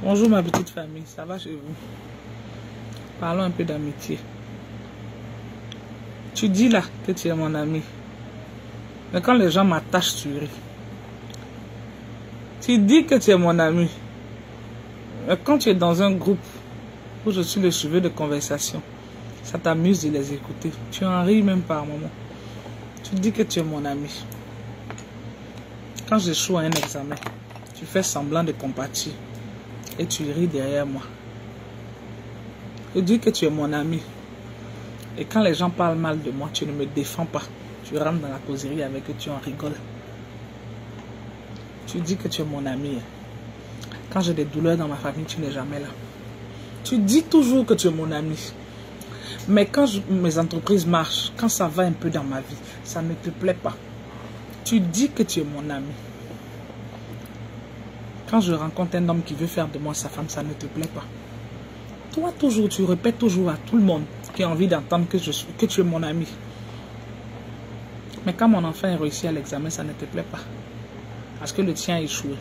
Bonjour ma petite famille, ça va chez vous? Parlons un peu d'amitié. Tu dis là que tu es mon ami. Mais quand les gens m'attachent, tu ris. Tu dis que tu es mon ami. Mais quand tu es dans un groupe où je suis le sujet de conversation, ça t'amuse de les écouter. Tu en ris même par moment. Tu dis que tu es mon ami. Quand j'échoue à un examen, tu fais semblant de compatir. Et tu ris derrière moi. Je dis que tu es mon ami. Et quand les gens parlent mal de moi, tu ne me défends pas. Tu rentres dans la causerie avec eux, tu en rigoles. Tu dis que tu es mon ami. Quand j'ai des douleurs dans ma famille, tu n'es jamais là. Tu dis toujours que tu es mon ami. Mais quand mes entreprises marchent, quand ça va un peu dans ma vie, ça ne te plaît pas. Tu dis que tu es mon ami. Quand je rencontre un homme qui veut faire de moi sa femme, ça ne te plaît pas. Toi, toujours, tu répètes toujours à tout le monde qui a envie d'entendre que tu es mon ami. Mais quand mon enfant est réussi à l'examen, ça ne te plaît pas. Parce que le tien a échoué.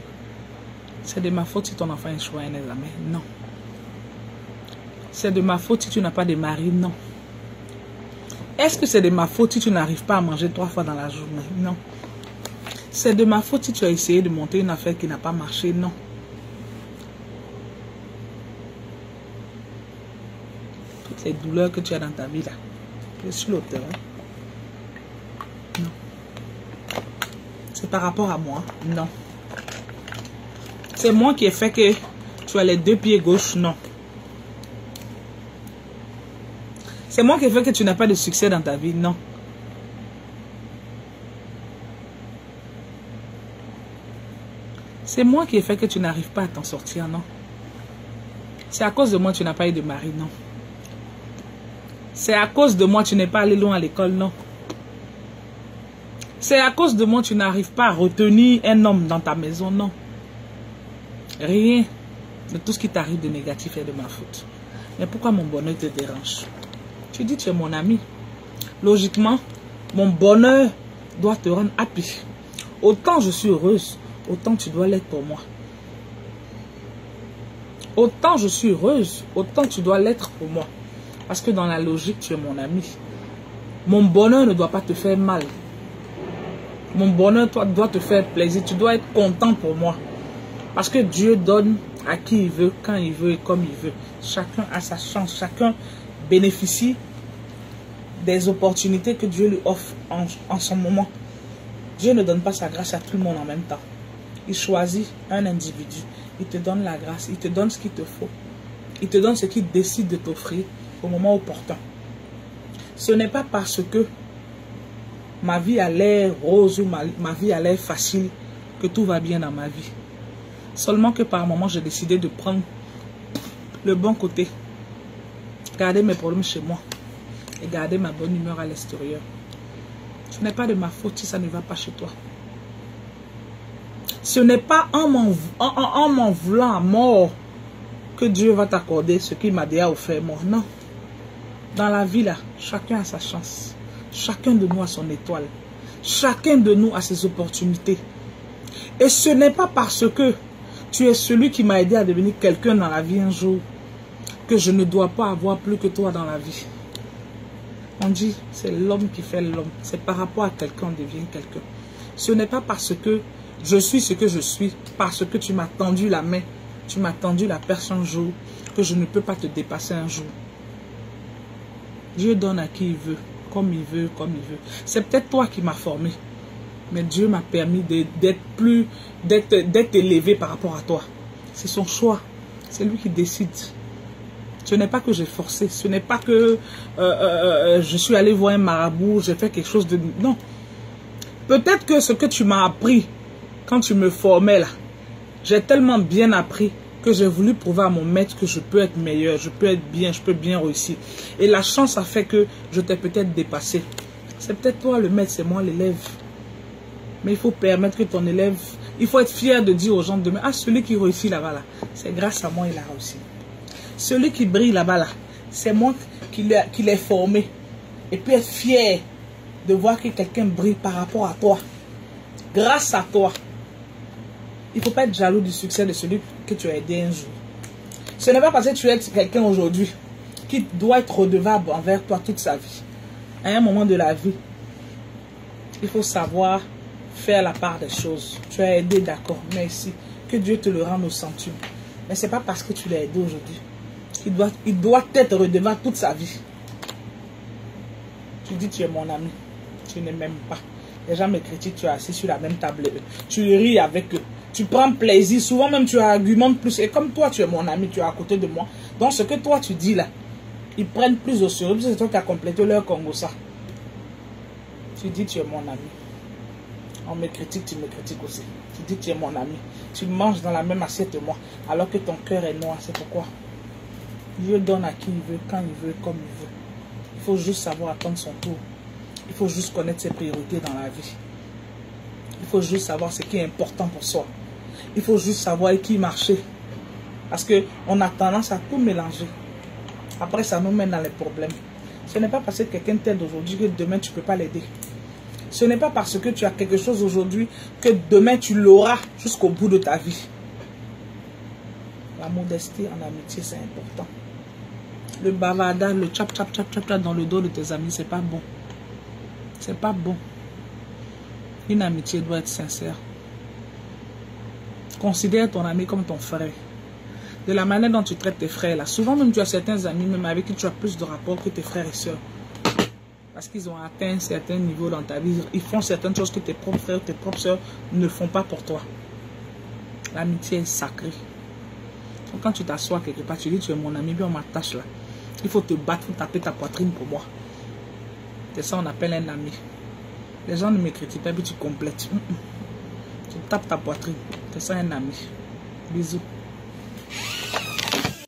C'est de ma faute si ton enfant a échoué à un examen? Non. C'est de ma faute si tu n'as pas de mari? Non. Est-ce que c'est de ma faute si tu n'arrives pas à manger 3 fois dans la journée? Non. C'est de ma faute si tu as essayé de monter une affaire qui n'a pas marché? Non. Toutes les douleurs que tu as dans ta vie là, je suis l'auteur. Non. C'est par rapport à moi? Non. C'est moi qui ai fait que tu as les 2 pieds gauche? Non. C'est moi qui ai fait que tu n'as pas de succès dans ta vie? Non. C'est moi qui ai fait que tu n'arrives pas à t'en sortir? Non. C'est à cause de moi que tu n'as pas eu de mari? Non. C'est à cause de moi que tu n'es pas allé loin à l'école? Non. C'est à cause de moi que tu n'arrives pas à retenir un homme dans ta maison? Non. Rien de tout ce qui t'arrive de négatif est de ma faute. Mais pourquoi mon bonheur te dérange? Tu dis que tu es mon ami. Logiquement, mon bonheur doit te rendre happy. Autant je suis heureuse, autant tu dois l'être pour moi. Autant je suis heureuse, autant tu dois l'être pour moi. Parce que dans la logique, tu es mon ami. Mon bonheur ne doit pas te faire mal. Mon bonheur doit te faire plaisir. Tu dois être content pour moi. Parce que Dieu donne à qui il veut, quand il veut et comme il veut. Chacun a sa chance. Chacun bénéficie des opportunités que Dieu lui offre en son moment. Dieu ne donne pas sa grâce à tout le monde en même temps. Il choisit un individu. Il te donne la grâce. Il te donne ce qu'il te faut. Il te donne ce qu'il décide de t'offrir au moment opportun. Ce n'est pas parce que ma vie a l'air rose ou ma vie a l'air facile que tout va bien dans ma vie. Seulement que par moment, j'ai décidé de prendre le bon côté. Garder mes problèmes chez moi. Et garder ma bonne humeur à l'extérieur. Ce n'est pas de ma faute si ça ne va pas chez toi. Ce n'est pas en m'en voulant à mort que Dieu va t'accorder ce qu'il m'a déjà offert moi. Non. Dans la vie là, chacun a sa chance. Chacun de nous a son étoile. Chacun de nous a ses opportunités. Et ce n'est pas parce que tu es celui qui m'a aidé à devenir quelqu'un dans la vie un jour que je ne dois pas avoir plus que toi dans la vie. On dit, c'est l'homme qui fait l'homme. C'est par rapport à quelqu'un, on devient quelqu'un. Ce n'est pas parce que je suis ce que je suis, parce que tu m'as tendu la main, tu m'as tendu la perche un jour, que je ne peux pas te dépasser un jour. Dieu donne à qui il veut, comme il veut, comme il veut. C'est peut-être toi qui m'as formé, mais Dieu m'a permis d'être élevé par rapport à toi. C'est son choix, c'est lui qui décide. Ce n'est pas que j'ai forcé, ce n'est pas que je suis allé voir un marabout, j'ai fait quelque chose de... Non. Peut-être que ce que tu m'as appris quand tu me formais là, j'ai tellement bien appris que j'ai voulu prouver à mon maître que je peux être meilleur, je peux être bien, je peux bien réussir. Et la chance a fait que je t'ai peut-être dépassé. C'est peut-être toi le maître, c'est moi l'élève. Mais il faut permettre que ton élève... Il faut être fier de dire aux gens demain, ah, celui qui réussit là-bas, là, c'est grâce à moi il a réussi. Celui qui brille là-bas, là, c'est moi qui l'ai formé. Et puis être fier de voir que quelqu'un brille par rapport à toi. Grâce à toi. Il ne faut pas être jaloux du succès de celui que tu as aidé un jour. Ce n'est pas parce que tu es quelqu'un aujourd'hui qui doit être redevable envers toi toute sa vie. À un moment de la vie, il faut savoir faire la part des choses. Tu as aidé, d'accord, merci. Que Dieu te le rende au centuple. Mais ce n'est pas parce que tu l'as aidé aujourd'hui qu'il doit être redevable toute sa vie. Tu dis tu es mon ami. Tu ne m'aimes pas. Les gens me critiquent, tu es assis sur la même table. Tu ris avec eux. Tu prends plaisir. Souvent même tu argumentes plus. Et comme toi tu es mon ami, tu es à côté de moi. Donc ce que toi tu dis là, ils prennent plus au sérieux. C'est toi qui as complété leur Congo ça. Tu dis tu es mon ami. On me critique, tu me critiques aussi. Tu dis tu es mon ami. Tu manges dans la même assiette que moi. Alors que ton cœur est noir. C'est pourquoi Dieu donne à qui il veut, quand il veut, comme il veut. Il faut juste savoir attendre son tour. Il faut juste connaître ses priorités dans la vie. Il faut juste savoir ce qui est important pour soi. Il faut juste savoir avec qui marcher. Parce qu'on a tendance à tout mélanger. Après, ça nous mène dans les problèmes. Ce n'est pas parce que quelqu'un t'aide aujourd'hui que demain tu ne peux pas l'aider. Ce n'est pas parce que tu as quelque chose aujourd'hui que demain tu l'auras jusqu'au bout de ta vie. La modestie en amitié, c'est important. Le bavardage, le tchap tchap tchap tchap dans le dos de tes amis, c'est pas bon. C'est pas bon. Une amitié doit être sincère. Considère ton ami comme ton frère. De la manière dont tu traites tes frères là. Souvent même tu as certains amis même avec qui tu as plus de rapports que tes frères et sœurs. Parce qu'ils ont atteint un certain niveau dans ta vie. Ils font certaines choses que tes propres frères, tes propres sœurs ne font pas pour toi. L'amitié est sacrée. Donc, quand tu t'assois quelque part, tu dis tu es mon ami, bien on m'attache là. Il faut te battre, il faut taper ta poitrine pour moi. C'est ça on appelle un ami. Les gens ne me critiquent pas, puis tu complètes. Tu tapes ta poitrine. C'est ça un ami. Bisous.